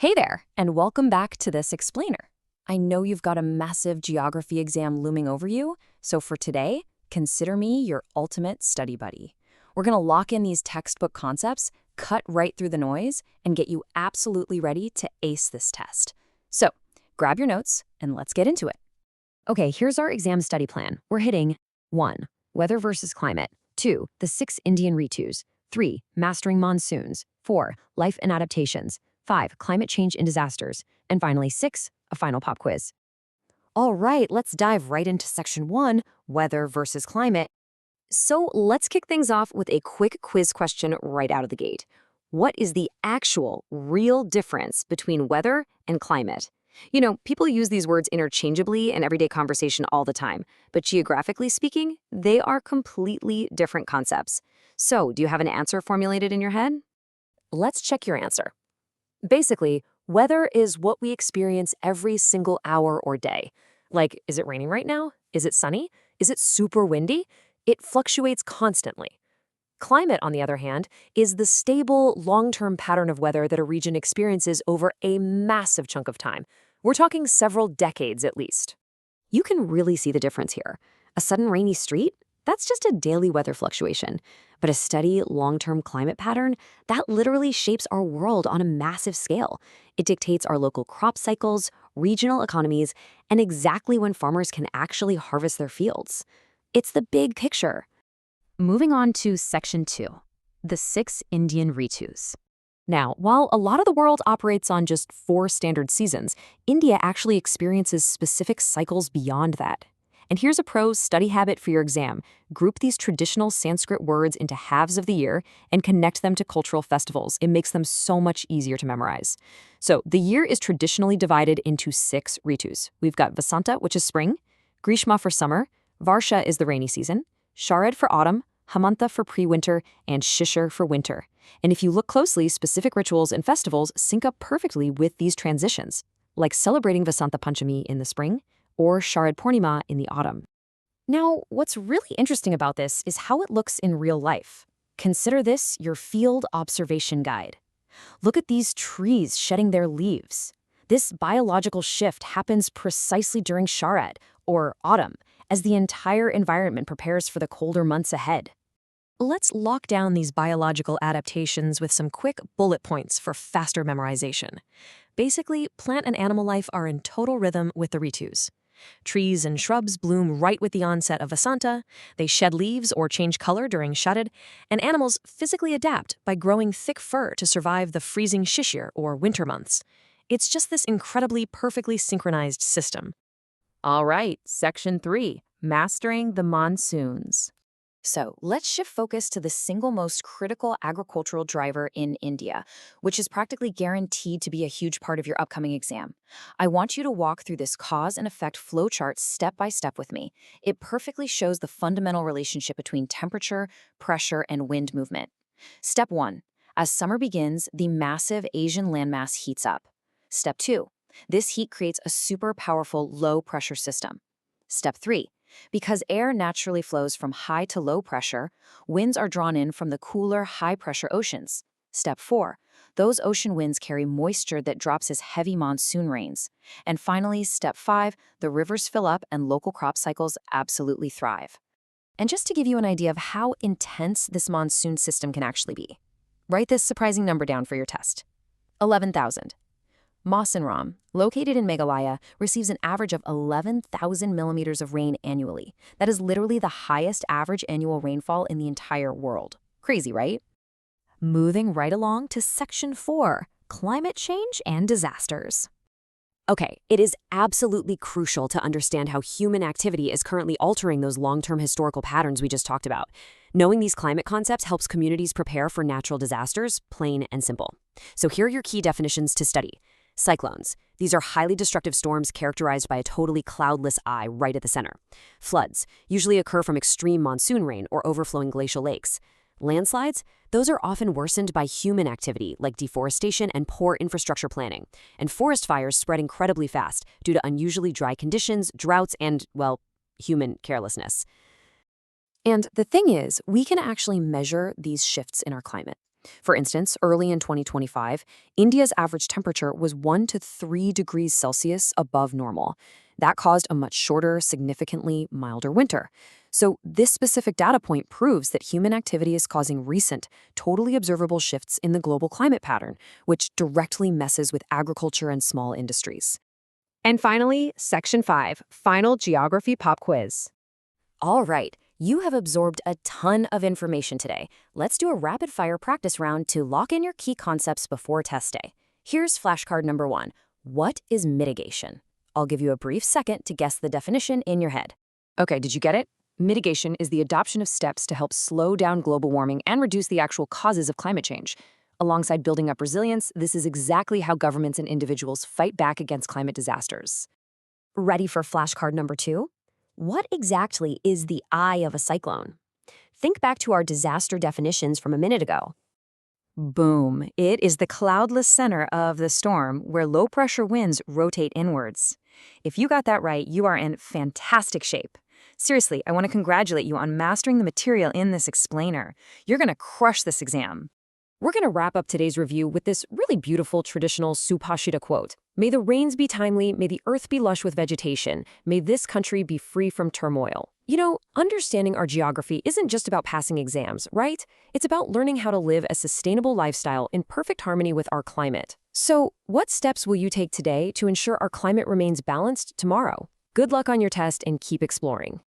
Hey there, and welcome back to this explainer. I know you've got a massive geography exam looming over you, so for today, consider me your ultimate study buddy. We're going to lock in these textbook concepts, cut right through the noise, and get you absolutely ready to ace this test. So, grab your notes and let's get into it. Okay, here's our exam study plan. We're hitting 1. Weather versus climate. 2. The 6 Indian Ritus. 3. Mastering monsoons. 4. Life and adaptations. 5. Climate change and disasters. And finally, 6. A final pop quiz. All right, let's dive right into section 1, weather versus climate. So let's kick things off with a quick quiz question right out of the gate. What is the actual, real difference between weather and climate? You know, people use these words interchangeably in everyday conversation all the time, but geographically speaking, they are completely different concepts. So, do you have an answer formulated in your head? Let's check your answer. Basically, weather is what we experience every single hour or day. Like, is it raining right now? Is it sunny? Is it super windy? It fluctuates constantly. Climate, on the other hand, is the stable, long-term pattern of weather that a region experiences over a massive chunk of time. We're talking several decades at least. You can really see the difference here. A sudden rainy street? That's just a daily weather fluctuation. But a steady, long-term climate pattern, that literally shapes our world on a massive scale. It dictates our local crop cycles, regional economies, and exactly when farmers can actually harvest their fields. It's the big picture. Moving on to section 2, the 6 Indian Ritus. Now, while a lot of the world operates on just 4 standard seasons, India actually experiences specific cycles beyond that. And here's a pro study habit for your exam. Group these traditional Sanskrit words into halves of the year and connect them to cultural festivals. It makes them so much easier to memorize. So the year is traditionally divided into 6 ritus. We've got Vasanta, which is spring, Grishma for summer, Varsha is the rainy season, Sharad for autumn, Hamanta for pre-winter, and Shishir for winter. And if you look closely, specific rituals and festivals sync up perfectly with these transitions, like celebrating Vasanta Panchami in the spring, or Sharad Purnima in the autumn. Now, what's really interesting about this is how it looks in real life. Consider this your field observation guide. Look at these trees shedding their leaves. This biological shift happens precisely during Sharad, or autumn, as the entire environment prepares for the colder months ahead. Let's lock down these biological adaptations with some quick bullet points for faster memorization. Basically, plant and animal life are in total rhythm with the ritus. Trees and shrubs bloom right with the onset of Vasanta, they shed leaves or change color during Sharad, and animals physically adapt by growing thick fur to survive the freezing Shishir or winter months. It's just this incredibly perfectly synchronized system. All right, section 3, mastering the monsoons. So let's shift focus to the single most critical agricultural driver in India, which is practically guaranteed to be a huge part of your upcoming exam. I want you to walk through this cause and effect flowchart step by step with me. It perfectly shows the fundamental relationship between temperature, pressure, and wind movement. Step 1. As summer begins, the massive Asian landmass heats up. Step 2. This heat creates a super powerful low-pressure system. Step 3. Because air naturally flows from high to low pressure, winds are drawn in from the cooler, high-pressure oceans. Step 4. Those ocean winds carry moisture that drops as heavy monsoon rains. And finally, Step 5, the rivers fill up and local crop cycles absolutely thrive. And just to give you an idea of how intense this monsoon system can actually be, write this surprising number down for your test. 11,000. Mawsynram, located in Meghalaya, receives an average of 11,000 millimeters of rain annually. That is literally the highest average annual rainfall in the entire world. Crazy, right? Moving right along to section 4, climate change and disasters. Okay, it is absolutely crucial to understand how human activity is currently altering those long-term historical patterns we just talked about. Knowing these climate concepts helps communities prepare for natural disasters, plain and simple. So here are your key definitions to study. Cyclones. These are highly destructive storms characterized by a totally cloudless eye right at the center. Floods usually occur from extreme monsoon rain or overflowing glacial lakes. Landslides, those are often worsened by human activity like deforestation and poor infrastructure planning. And forest fires spread incredibly fast due to unusually dry conditions, droughts, and, well, human carelessness. And the thing is, we can actually measure these shifts in our climate. For instance, early in 2025, India's average temperature was 1 to 3 degrees Celsius above normal. That caused a much shorter, significantly milder winter. So, this specific data point proves that human activity is causing recent, totally observable shifts in the global climate pattern, which directly messes with agriculture and small industries. And finally, Section 5, Final Geography Pop Quiz. All right, you have absorbed a ton of information today. Let's do a rapid-fire practice round to lock in your key concepts before test day. Here's flashcard number 1. What is mitigation? I'll give you a brief second to guess the definition in your head. Okay, did you get it? Mitigation is the adoption of steps to help slow down global warming and reduce the actual causes of climate change. Alongside building up resilience, this is exactly how governments and individuals fight back against climate disasters. Ready for flashcard number 2? What exactly is the eye of a cyclone? Think back to our disaster definitions from a minute ago. Boom. It is the cloudless center of the storm where low-pressure winds rotate inwards. If you got that right, you are in fantastic shape. Seriously, I want to congratulate you on mastering the material in this explainer. You're going to crush this exam. We're going to wrap up today's review with this really beautiful traditional Subhashita quote. May the rains be timely, may the earth be lush with vegetation, may this country be free from turmoil. You know, understanding our geography isn't just about passing exams, right? It's about learning how to live a sustainable lifestyle in perfect harmony with our climate. So, what steps will you take today to ensure our climate remains balanced tomorrow? Good luck on your test and keep exploring.